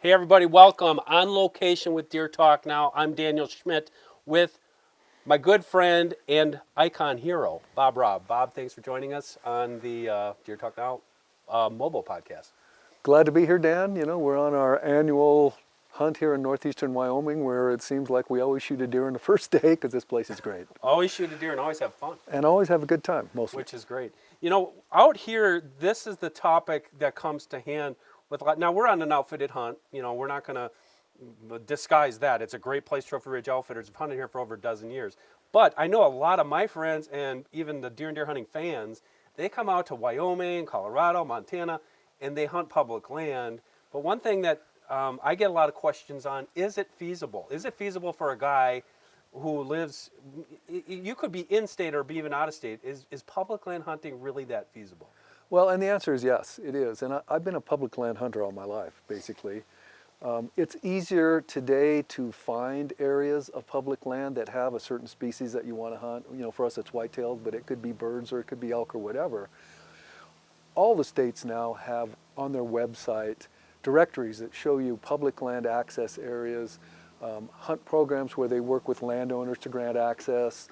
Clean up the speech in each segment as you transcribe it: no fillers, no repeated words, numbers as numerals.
Hey, everybody, welcome on location with Deer Talk Now. I'm Daniel Schmidt with my good friend and icon hero, Robb. Bob, thanks for joining us on the Deer Talk Now mobile podcast. Glad to be here, Dan. We're on our annual hunt here in northeastern Wyoming where it seems like we always shoot a deer on the first day because this place is great. Always shoot a deer and always have fun, And always have a good time, mostly. which is great. Out here, this is the topic that comes to hand with. Now, we're on an outfitted hunt. We're not going to disguise that. It's a great place. Trophy Ridge Outfitters have hunted here for over a dozen years. But I know a lot of my friends and even the deer and deer hunting fans, they come out to Wyoming, Colorado, Montana, and they hunt public land. But one thing that I get a lot of questions on, is it feasible? Is it feasible for a guy who lives, you could be in state or be even out of state, is public land hunting really that feasible? Well, and the answer is yes, it is. And I've been a public land hunter all my life, basically. It's easier today to find areas of public land that have a certain species that you want to hunt. For us it's whitetails, but it could be birds or it could be elk or whatever. All the states now have on their website directories that show you public land access areas, hunt programs where they work with landowners to grant access,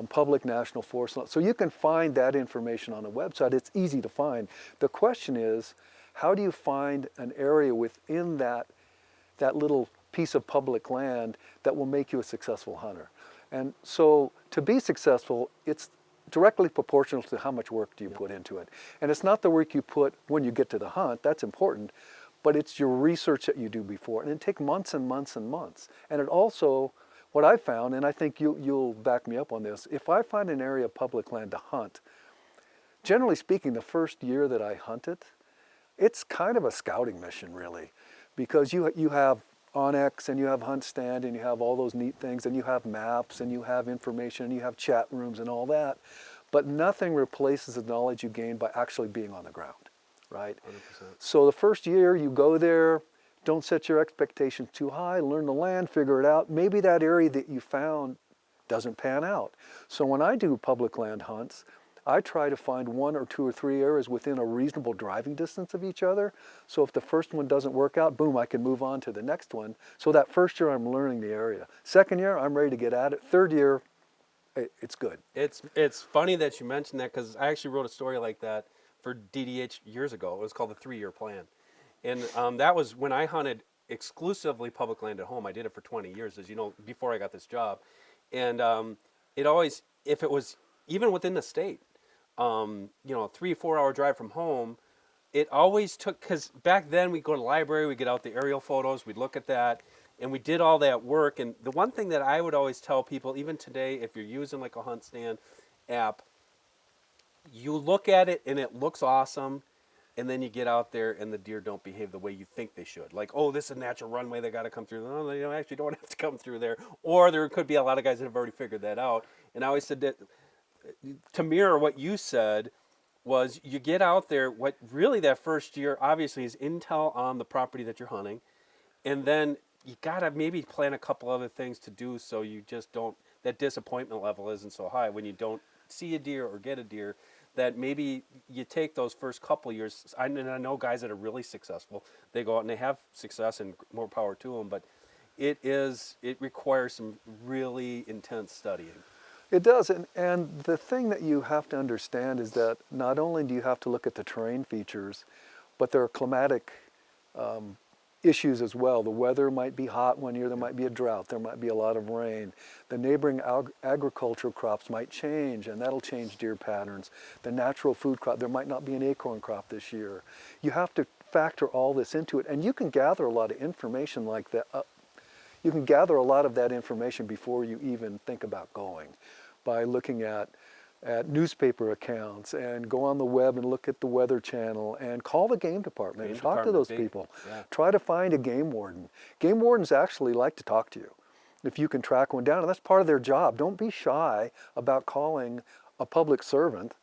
public national forest. So you can find that information on the website. It's easy to find. The question is, how do you find an area within that little piece of public land that will make you a successful hunter? And so to be successful, it's directly proportional to how much work do you put into it. And it's not the work you put when you get to the hunt, that's important, but it's your research that you do before. And it takes months and months and months. And it also, what I found, and I think you'll back me up on this, if I find an area of public land to hunt, generally speaking, the first year that I hunt it, it's kind of a scouting mission, really, because you have Onyx and you have Hunt Stand and you have all those neat things and you have maps and you have information and you have chat rooms and all that, but nothing replaces the knowledge you gain by actually being on the ground, right? 100%. So the first year you go there, don't set your expectations too high, learn the land, figure it out. Maybe that area that you found doesn't pan out. So when I do public land hunts, I try to find one or two or three areas within a reasonable driving distance of each other. So if the first one doesn't work out, boom, I can move on to the next one. So that first year I'm learning the area. Second year, I'm ready to get at it. Third year, it's good. It's funny that you mentioned that because I actually wrote a story like that for DDH years ago. It was called the 3-Year Plan. And that was when I hunted exclusively public land at home. I did it for 20 years, as you know, before I got this job. And it always, if it was even within the state, 3-4 hour drive from home, it always took, because back then we'd go to the library, we'd get out the aerial photos, we'd look at that, and we did all that work. And the one thing that I would always tell people, even today, if you're using like a Hunt Stand app, you look at it and it looks awesome, and then you get out there and the deer don't behave the way you think they should. Like, oh, this is a natural runway, they got to come through. No, they actually don't have to come through there. Or there could be a lot of guys that have already figured that out. And I always said that, to mirror what you said, was you get out there, what really that first year obviously is intel on the property that you're hunting, and then you gotta maybe plan a couple other things to do so you just don't, that disappointment level isn't so high when you don't see a deer or get a deer, that maybe you take those first couple years. And I know guys that are really successful, they go out and they have success, and more power to them, but it requires some really intense studying. It does, and the thing that you have to understand is that not only do you have to look at the terrain features, but there are climatic issues as well. The weather might be hot one year, there might be a drought, there might be a lot of rain. The neighboring agricultural crops might change, and that'll change deer patterns. The natural food crop, there might not be an acorn crop this year. You have to factor all this into it, and you can gather a lot of information like that. You can gather a lot of that information before you even think about going, by looking at newspaper accounts and go on the web and look at the Weather Channel and call the game department and talk to those people. Yeah. Try to find a game warden. Game wardens actually like to talk to you if you can track one down, and that's part of their job. Don't be shy about calling a public servant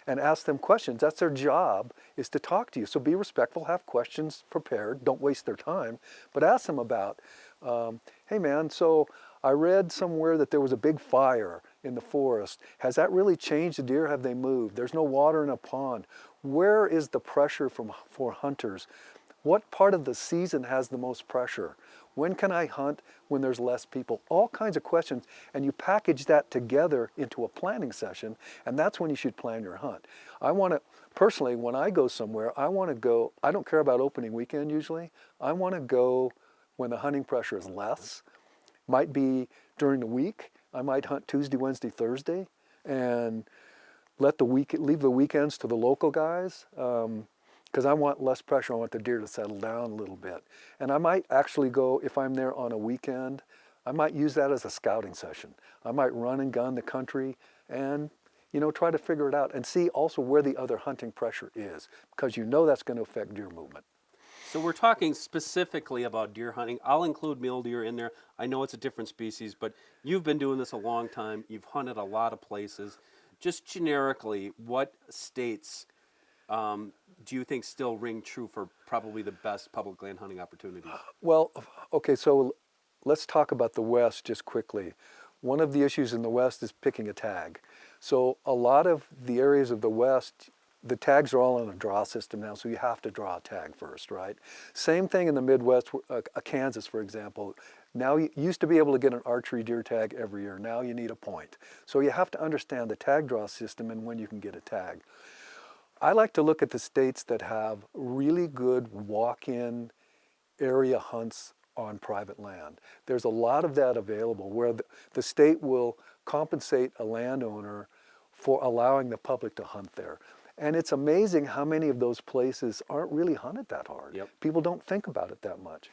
and ask them questions. That's their job, is to talk to you. So be respectful, have questions prepared, don't waste their time, but ask them about, hey man, so I read somewhere that there was a big fire in the forest. Has that really changed the deer? Have they moved? There's no water in a pond. Where is the pressure for hunters? What part of the season has the most pressure? When can I hunt when there's less people? All kinds of questions, and you package that together into a planning session, and that's when you should plan your hunt. I want to, personally, when I go somewhere, I want to go, I don't care about opening weekend usually. I want to go when the hunting pressure is less. Might be during the week. I might hunt Tuesday, Wednesday, Thursday, and leave the weekends to the local guys. Because I want less pressure. I want the deer to settle down a little bit. And I might actually go, if I'm there on a weekend, I might use that as a scouting session. I might run and gun the country and, try to figure it out and see also where the other hunting pressure is, because that's going to affect deer movement. So we're talking specifically about deer hunting. I'll include mule deer in there. I know it's a different species, but you've been doing this a long time. You've hunted a lot of places. Just generically, what states do you think still ring true for probably the best public land hunting opportunities? Well, okay, so let's talk about the West just quickly. One of the issues in the West is picking a tag. So a lot of the areas of the West, the tags are all on a draw system now, so you have to draw a tag first, right? Same thing in the Midwest, Kansas, for example. Now you used to be able to get an archery deer tag every year. Now you need a point. So you have to understand the tag draw system and when you can get a tag. I like to look at the states that have really good walk-in area hunts on private land. There's a lot of that available where the state will compensate a landowner for allowing the public to hunt there. And it's amazing how many of those places aren't really hunted that hard. Yep. People don't think about it that much.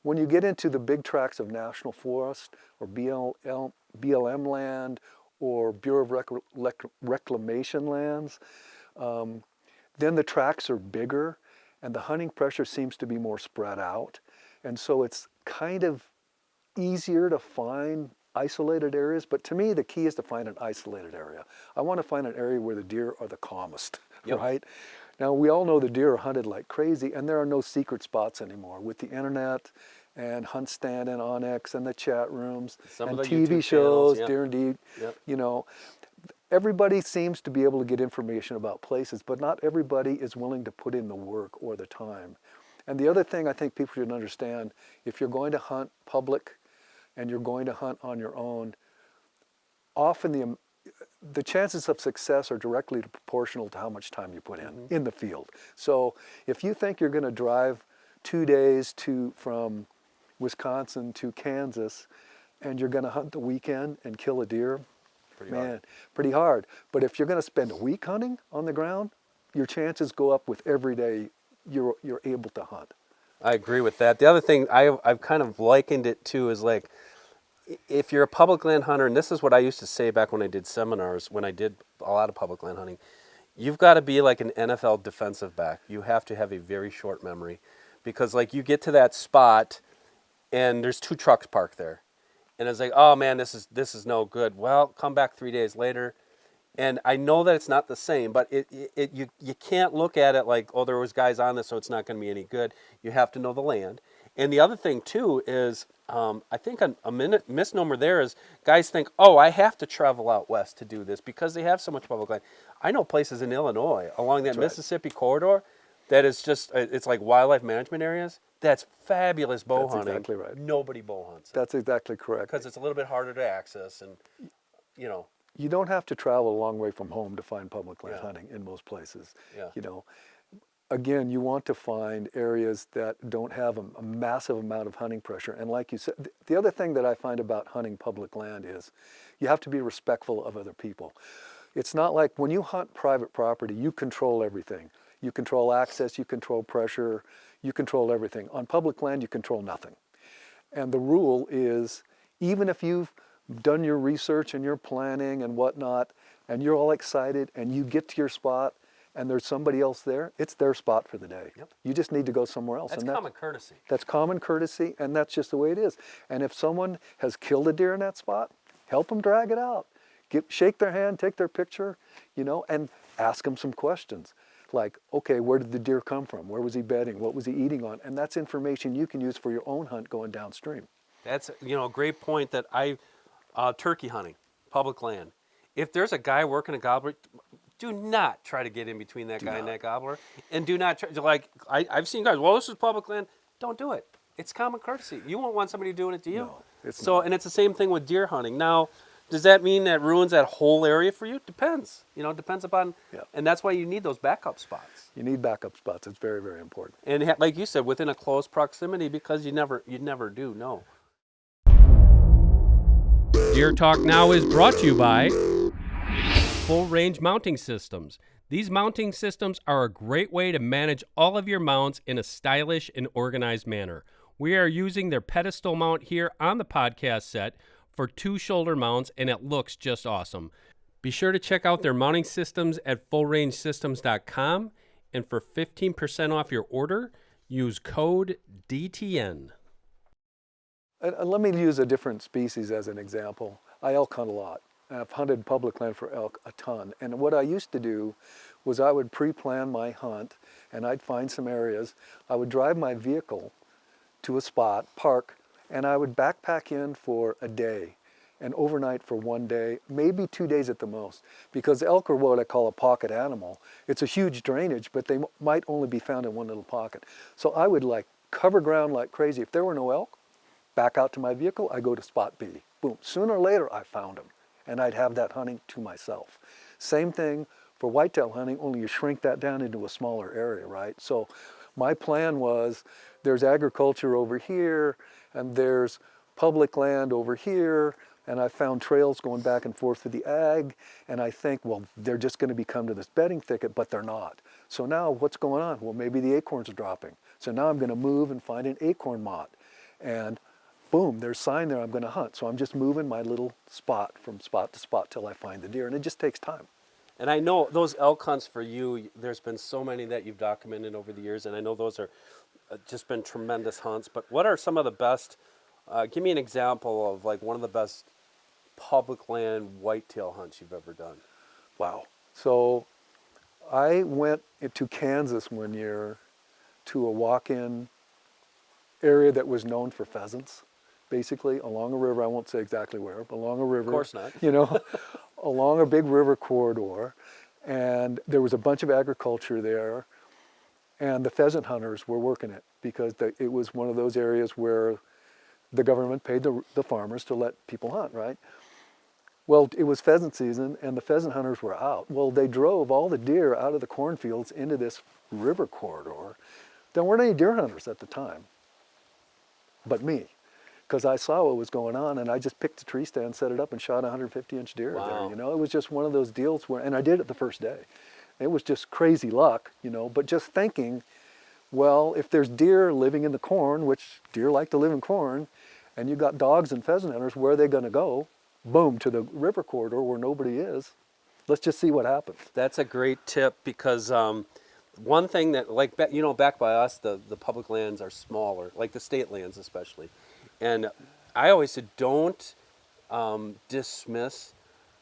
When you get into the big tracts of national forest or BLM land or Bureau of Reclamation lands, then the tracts are bigger and the hunting pressure seems to be more spread out. And so it's kind of easier to find isolated areas. But to me, the key is to find an isolated area. I want to find an area where the deer are the calmest, Yep. right? Now, we all know the deer are hunted like crazy, and there are no secret spots anymore. With the internet and Hunt Stand and Onyx and the chat rooms Some and of the TV YouTube shows, channels, yep. Deer Indeed, Yep. Everybody seems to be able to get information about places, but not everybody is willing to put in the work or the time. And the other thing I think people should understand, if you're going to hunt public and you're going to hunt on your own, often the chances of success are directly proportional to how much time you put in the field. So if you think you're going to drive 2 days from Wisconsin to Kansas and you're going to hunt the weekend and kill a deer, pretty hard. But if you're going to spend a week hunting on the ground, your chances go up with every day you're able to hunt. I agree with that. The other thing I've kind of likened it to is like, if you're a public land hunter, and this is what I used to say back when I did seminars, when I did a lot of public land hunting, you've got to be like an NFL defensive back. You have to have a very short memory, because like you get to that spot and there's 2 trucks parked there. And it's like, oh man, this is no good. Well, come back 3 days later. And I know that it's not the same, but you can't look at it like, oh, there was guys on this, so it's not going to be any good. You have to know the land. And the other thing too is, I think a misnomer there is guys think, oh, I have to travel out west to do this because they have so much public land. I know places in Illinois along that Mississippi corridor that is just, it's like wildlife management areas. That's fabulous bow hunting. That's exactly right. Nobody bow hunts. That's exactly correct. Because it's a little bit harder to access, and You don't have to travel a long way from home to find public land hunting in most places. Yeah. Again, you want to find areas that don't have a massive amount of hunting pressure. And like you said, the other thing that I find about hunting public land is you have to be respectful of other people. It's not like when you hunt private property, you control everything. You control access, you control pressure, you control everything. On public land, you control nothing. And the rule is, even if you've done your research and your planning and whatnot, and you're all excited, and you get to your spot, and there's somebody else there, it's their spot for the day. Yep. You just need to go somewhere else. That's common courtesy. That's common courtesy, and that's just the way it is. And if someone has killed a deer in that spot, help them drag it out. Shake their hand, take their picture, and ask them some questions. Like, okay, where did the deer come from? Where was he bedding? What was he eating on? And that's information you can use for your own hunt going downstream. That's a great point that turkey hunting, public land. If there's a guy working a gobbler, do not try to get in between that guy and not. that gobbler, and do not try. Like I've seen guys. Well, this is public land. Don't do it. It's common courtesy. You won't want somebody doing it to you. No, it's So, not. and it's the same thing with deer hunting. Now, does that mean that ruins that whole area for you? Depends. You know, depends upon. Yeah. And that's why you need those backup spots. You need backup spots. It's very, very important. And like you said, within a close proximity, because you never do know. Deer Talk Now is brought to you by Full Range Mounting Systems. These mounting systems are a great way to manage all of your mounts in a stylish and organized manner. We are using their pedestal mount here on the podcast set for 2 shoulder mounts, and it looks just awesome. Be sure to check out their mounting systems at fullrangesystems.com, and for 15% off your order, use code DTN. And let me use a different species as an example. I elk hunt a lot. I've hunted public land for elk a ton. And what I used to do was I would pre-plan my hunt, and I'd find some areas. I would drive my vehicle to a spot, park, and I would backpack in for a day and overnight for 1 day, maybe 2 days at the most. Because elk are what I call a pocket animal. It's a huge drainage, but they might only be found in one little pocket. So I would like cover ground like crazy. If there were no elk, back out to my vehicle, I go to spot B. Boom, sooner or later I found them. And I'd have that hunting to myself. Same thing for whitetail hunting, only you shrink that down into a smaller area, right? So my plan was there's agriculture over here, and there's public land over here, and I found trails going back and forth for the ag, and I think, well, they're just going to become to this bedding thicket, but they're not. So now what's going on? Well, maybe the acorns are dropping. So now I'm going to move and find an acorn motte. And boom, there's sign there I'm going to hunt. So I'm just moving my little spot from spot to spot till I find the deer, and it just takes time. And I know those elk hunts for you, there's been so many that you've documented over the years, and I know those are just been tremendous hunts. But what are some of the best, give me an example of like one of the best public land whitetail hunts you've ever done. Wow. So I went to Kansas one year to a walk-in area that was known for pheasants. Basically, along a river, I won't say exactly where, but along a river. Of course not. You know, along a big river corridor. And there was a bunch of agriculture there. And the pheasant hunters were working it because it was one of those areas where the government paid the farmers to let people hunt, right? Well, it was pheasant season and the pheasant hunters were out. Well, they drove all the deer out of the cornfields into this river corridor. There weren't any deer hunters at the time, but me. Because I saw what was going on, and I just picked a tree stand, set it up, and shot a 150-inch deer Wow. there. You know, it was just one of those deals where, and I did it the first day. It was just crazy luck, you know. But just thinking, well, if there's deer living in the corn, which deer like to live in corn, and you got dogs and pheasant hunters, where are they going to go? Boom, to the river corridor where nobody is. Let's just see what happens. That's a great tip because one thing that, like, you know, back by us, the public lands are smaller, like the state lands especially. And I always said, don't dismiss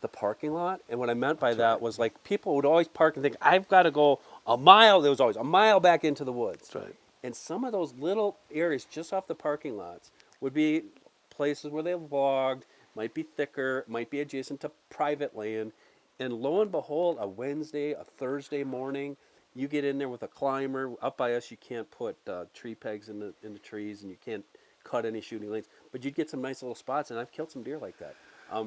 the parking lot. And what I meant by that was, like, people would always park and think, I've got to go a mile. There was always a mile back into the woods. That's right. And some of those little areas just off the parking lots would be places where they logged, might be thicker, might be adjacent to private land. And lo and behold, a Wednesday, a Thursday morning, you get in there with a climber. Up by us, you can't put tree pegs in the trees, and you can't cut any shooting lanes, but you'd get some nice little spots, and I've killed some deer like that.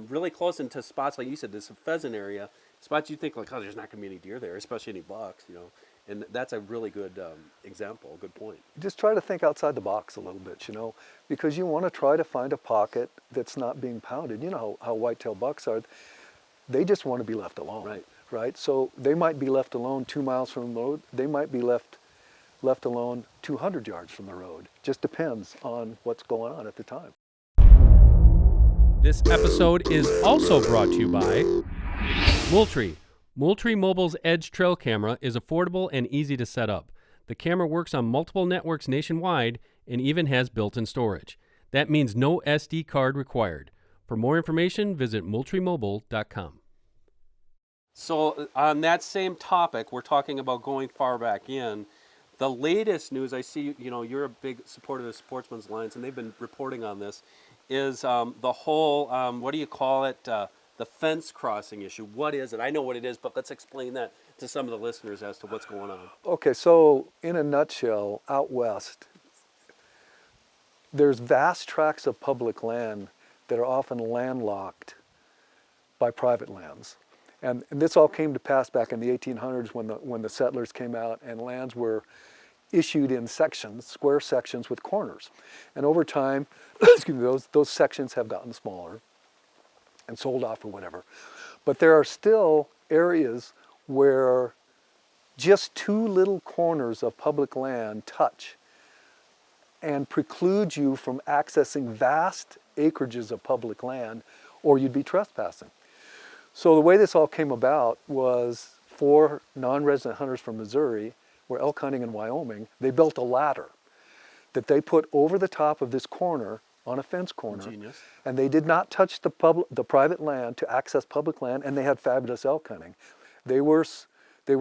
Really close into spots, like you said, there's a pheasant area, spots you think like, oh, there's not going to be any deer there, especially any bucks, you know, and that's a really good example, a good point. Just try to think outside the box a little bit, you know, because you want to try to find a pocket that's not being pounded. You know how whitetail bucks are. They just want to be left alone, right? So they might be left alone 2 miles from the road. They might be left alone 200 yards from the road. Just depends on what's going on at the time. This episode is also brought to you by Moultrie. Moultrie Mobile's Edge Trail camera is affordable and easy to set up. The camera works on multiple networks nationwide and even has built-in storage. That means no SD card required. For more information, visit moultriemobile.com. So on that same topic, we're talking about going far back in. The latest news, I see, you know, you're a big supporter of the Sportsman's Alliance, and they've been reporting on this, is the whole, what do you call it, the fence crossing issue. What is it? I know what it is, but let's explain that to some of the listeners as to what's going on. Okay, so in a nutshell, out west, there's vast tracts of public land that are often landlocked by private lands. And this all came to pass back in the 1800s when the settlers came out and lands were issued in sections, square sections with corners. And over time, excuse me, those sections have gotten smaller and sold off or whatever. But there are still areas where just two little corners of public land touch and preclude you from accessing vast acreages of public land, or you'd be trespassing. So the way this all came about was 4 non-resident hunters from Missouri were elk hunting in Wyoming. They built a ladder that they put over the top of this corner on a fence corner. Genius. And they did not touch the private land to access public land, and they had fabulous elk hunting. They were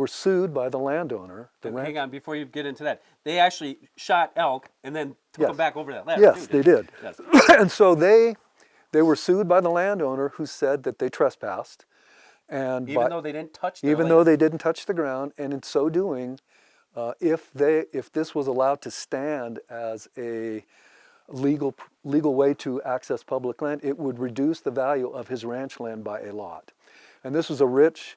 sued by the landowner. Hang on, before you get into that, they actually shot elk and then took Yes. them back over that ladder. Yes, too, they did. Yes. And so they were sued by the landowner, who said that they trespassed. And Even though they didn't touch their even land. though they didn't touch the ground, and in so doing, if this was allowed to stand as a legal way to access public land, it would reduce the value of his ranch land by a lot. And this was a rich,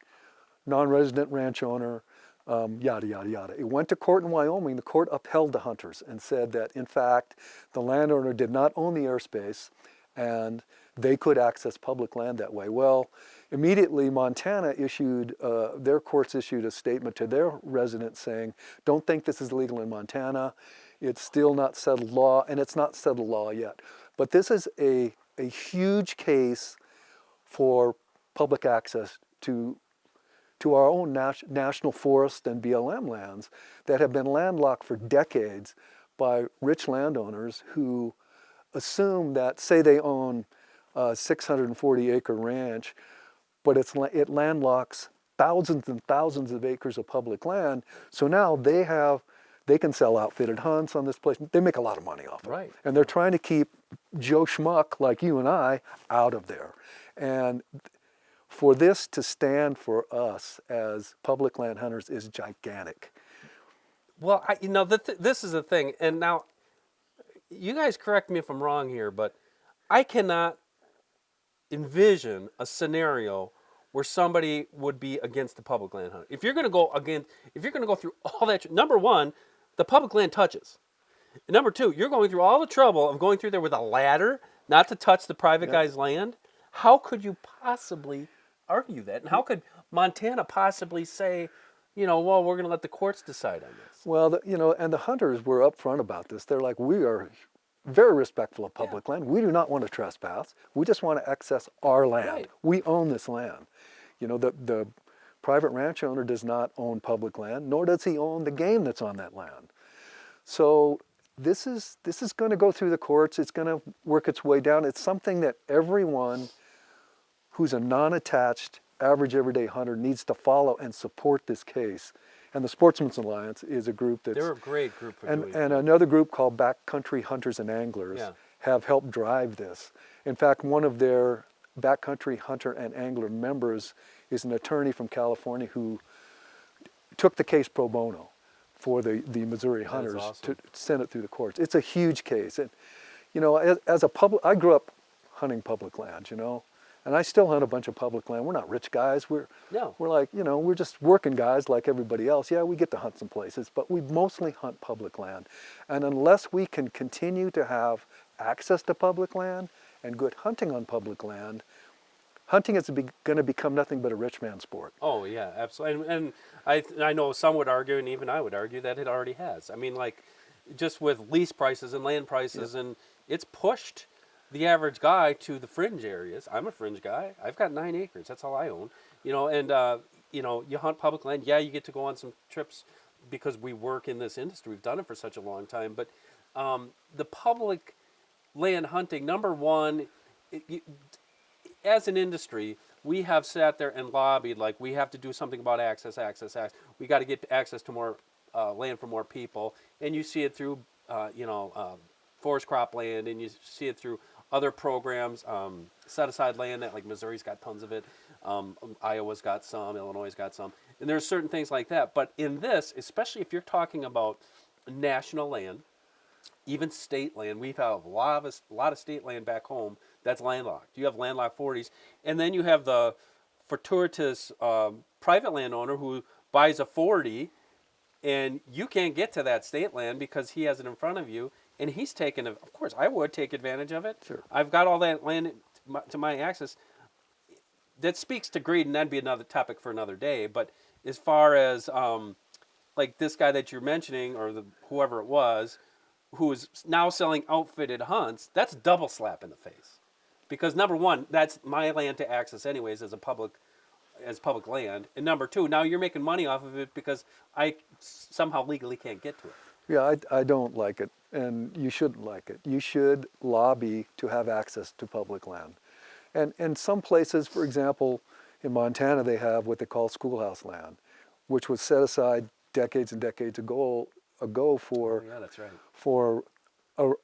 non-resident ranch owner, yada, yada, yada. It went to court in Wyoming. The court upheld the hunters and said that, in fact, the landowner did not own the airspace and they could access public land that way. Well, immediately Montana their courts issued a statement to their residents saying, don't think this is legal in Montana. It's still not settled law, and it's not settled law yet. But this is a huge case for public access to our own national forest and BLM lands that have been landlocked for decades by rich landowners who assume that, say they own a 640-acre ranch, but it landlocks thousands and thousands of acres of public land. So now they can sell outfitted hunts on this place. They make a lot of money off it. Right. And they're trying to keep Joe Schmuck like you and I out of there. And for this to stand for us as public land hunters is gigantic. Well, this is the thing, and now, you guys correct me if I'm wrong here, but I cannot envision a scenario where somebody would be against the public land hunt. If you're going to go through all that, number one, the public land touches. And number two, you're going through all the trouble of going through there with a ladder, not to touch the private guy's land. How could you possibly argue that? And how could Montana possibly say, well, we're going to let the courts decide on this? Well, and the hunters were upfront about this. They're like, we are very respectful of public land. We do not want to trespass. We just want to access our land. Right. We own this land. The private ranch owner does not own public land, nor does he own the game that's on that land. So this is going to go through the courts. It's going to work its way down. It's something that everyone who's a non-attached, average everyday hunter needs to follow and support this case. And the Sportsman's Alliance is a group that's... They're a great group for doing And that. another group called Backcountry Hunters and Anglers have helped drive this. In fact, one of their backcountry hunter and angler members is an attorney from California who took the case pro bono for the Missouri hunters awesome. to send it through the courts. It's a huge case. And, I grew up hunting public land, and I still hunt a bunch of public land. We're not rich guys. We're like, we're just working guys like everybody else. Yeah, we get to hunt some places, but we mostly hunt public land. And unless we can continue to have access to public land and good hunting on public land, hunting is going to become nothing but a rich man's sport. Oh, yeah, absolutely. And I know some would argue, and even I would argue, that it already has. I mean, like, just with lease prices and land prices, and it's pushed the average guy to the fringe areas. I'm a fringe guy. I've got 9 acres. That's all I own. You hunt public land. Yeah, you get to go on some trips because we work in this industry. We've done it for such a long time. But the public land hunting, number one, as an industry, we have sat there and lobbied like we have to do something about access. We got to get access to more land for more people. And you see it through, forest crop land, and you see it through other programs, set aside land that like Missouri's got tons of it, Iowa's got some, Illinois' got some, and there's certain things like that. But in this, especially if you're talking about national land, even state land, we've had a lot of state land back home that's landlocked. You have landlocked 40s, and then you have the fortuitous private landowner who buys a 40, and you can't get to that state land because he has it in front of you, and he's taken. Of course, I would take advantage of it. Sure. I've got all that land to my access. That speaks to greed, and that'd be another topic for another day. But as far as like this guy that you're mentioning, or whoever it was, who is now selling outfitted hunts, that's double slap in the face. Because number one, that's my land to access anyways as public land, and number two, now you're making money off of it because I somehow legally can't get to it. Yeah, I don't like it, and you shouldn't like it. You should lobby to have access to public land. And some places, for example, in Montana, they have what they call schoolhouse land, which was set aside decades and decades ago for, Yeah, that's right. for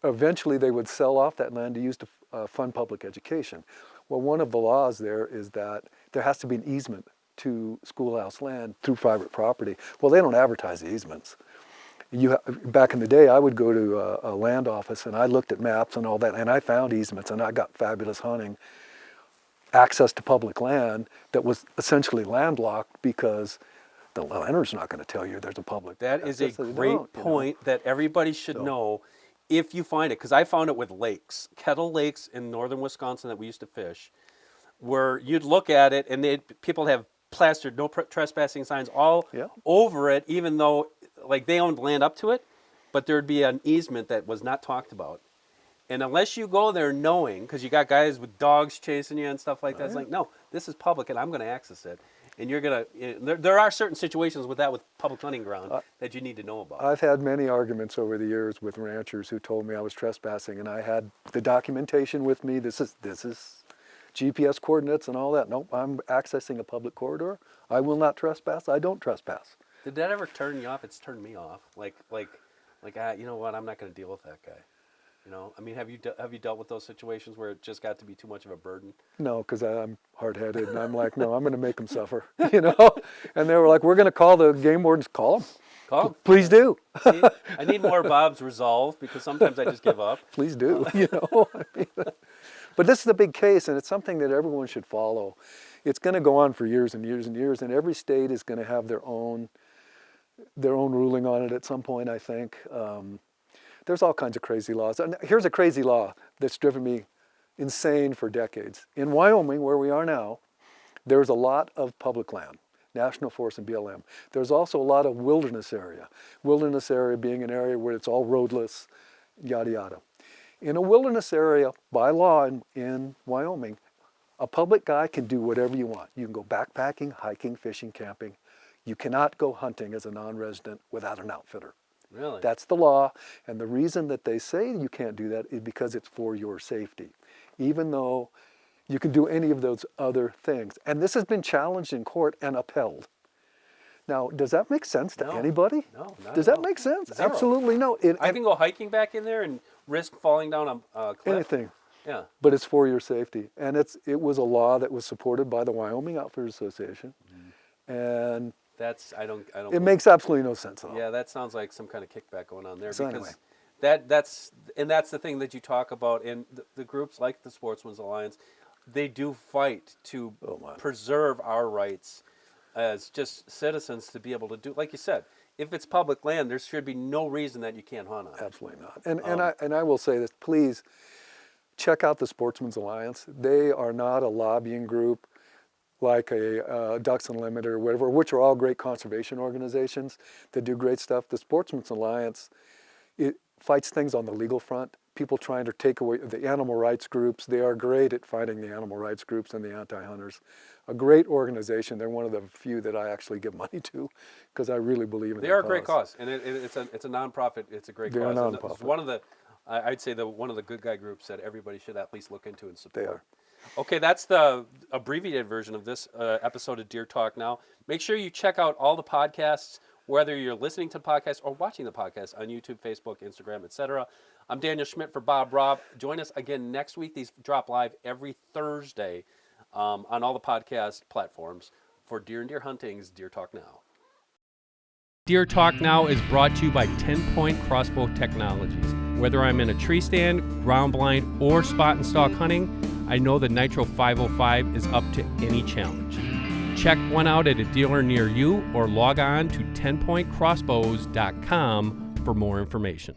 eventually they would sell off that land to use to fund public education. Well, one of the laws there is that there has to be an easement to schoolhouse land through private property. Well, they don't advertise the easements. Back in the day, I would go to a land office and I looked at maps and all that, and I found easements, and I got fabulous hunting, access to public land that was essentially landlocked because the landowner's not going to tell you there's a public. That is a access, they great don't, point that everybody should know if you find it, because I found it with lakes, Kettle Lakes in northern Wisconsin that we used to fish, where you'd look at it and people have plastered no trespassing signs all over it, even though like they owned land up to it, but there'd be an easement that was not talked about. And unless you go there knowing, because you got guys with dogs chasing you and stuff like that, it's like, no, this is public and I'm going to access it. And you're going to, there are certain situations with public hunting ground that you need to know about. I've had many arguments over the years with ranchers who told me I was trespassing, and I had the documentation with me. This is GPS coordinates and all that. Nope, I'm accessing a public corridor. I will not trespass. I don't trespass. Did that ever turn you off? It's turned me off. Like, you know what? I'm not going to deal with that guy. You know, I mean, have you dealt with those situations where it just got to be too much of a burden? No, because I'm hard-headed, and I'm like, no, I'm going to make them suffer, you know? And they were like, we're going to call the game wardens. Call them. Call them. Please do. See, I need more Bob's resolve, because sometimes I just give up. Please do, you know? I mean, but this is a big case, and it's something that everyone should follow. It's going to go on for years and years and years, and every state is going to have their own ruling on it at some point, I think. There's all kinds of crazy laws. And here's a crazy law that's driven me insane for decades. In Wyoming, where we are now, there's a lot of public land, national forest and BLM. There's also a lot of wilderness area. Wilderness area being an area where it's all roadless, yada yada. In a wilderness area, by law in Wyoming, a public guy can do whatever you want. You can go backpacking, hiking, fishing, camping. You cannot go hunting as a non-resident without an outfitter. Really? That's the law, and the reason that they say you can't do that is because it's for your safety, even though you can do any of those other things. And this has been challenged in court and upheld. Now, does that make sense to anybody? No, not Does at that all. make sense? Zero. Absolutely no. I can go hiking back in there and risk falling down a cliff. Anything. Yeah. But it's for your safety. And it was a law that was supported by the Wyoming Outfitters Association. And it makes absolutely no sense at all. Yeah, that sounds like some kind of kickback going on there. So because anyway. that's the thing that you talk about, and the groups like the Sportsman's Alliance, they do fight to preserve our rights as just citizens to be able to do, like you said, if it's public land, there should be no reason that you can't hunt on it. Absolutely not. And I will say this, please check out the Sportsman's Alliance. They are not a lobbying group like a Ducks Unlimited or whatever, which are all great conservation organizations that do great stuff. The Sportsman's Alliance, it fights things on the legal front. People trying to take away the animal rights groups. They are great at fighting the animal rights groups and the anti-hunters. A great organization. They're one of the few that I actually give money to because I really believe in They are a great cause, and it's a nonprofit. It's a great cause. They're a nonprofit. It's one of the, I'd say one of the good guy groups that everybody should at least look into and support. They are. Okay, that's the abbreviated version of this episode of Deer Talk Now. Make sure you check out all the podcasts, whether you're listening to the podcast or watching the podcast on YouTube, Facebook, Instagram, etc. I'm Daniel Schmidt for Bob Robb. Join us again next week. These drop live every Thursday on all the podcast platforms. For Deer and Deer Hunting's Deer Talk Now. Deer Talk Now is brought to you by 10-Point Crossbow Technologies. Whether I'm in a tree stand, ground blind, or spot and stalk hunting, I know the Nitro 505 is up to any challenge. Check one out at a dealer near you or log on to 10pointcrossbows.com for more information.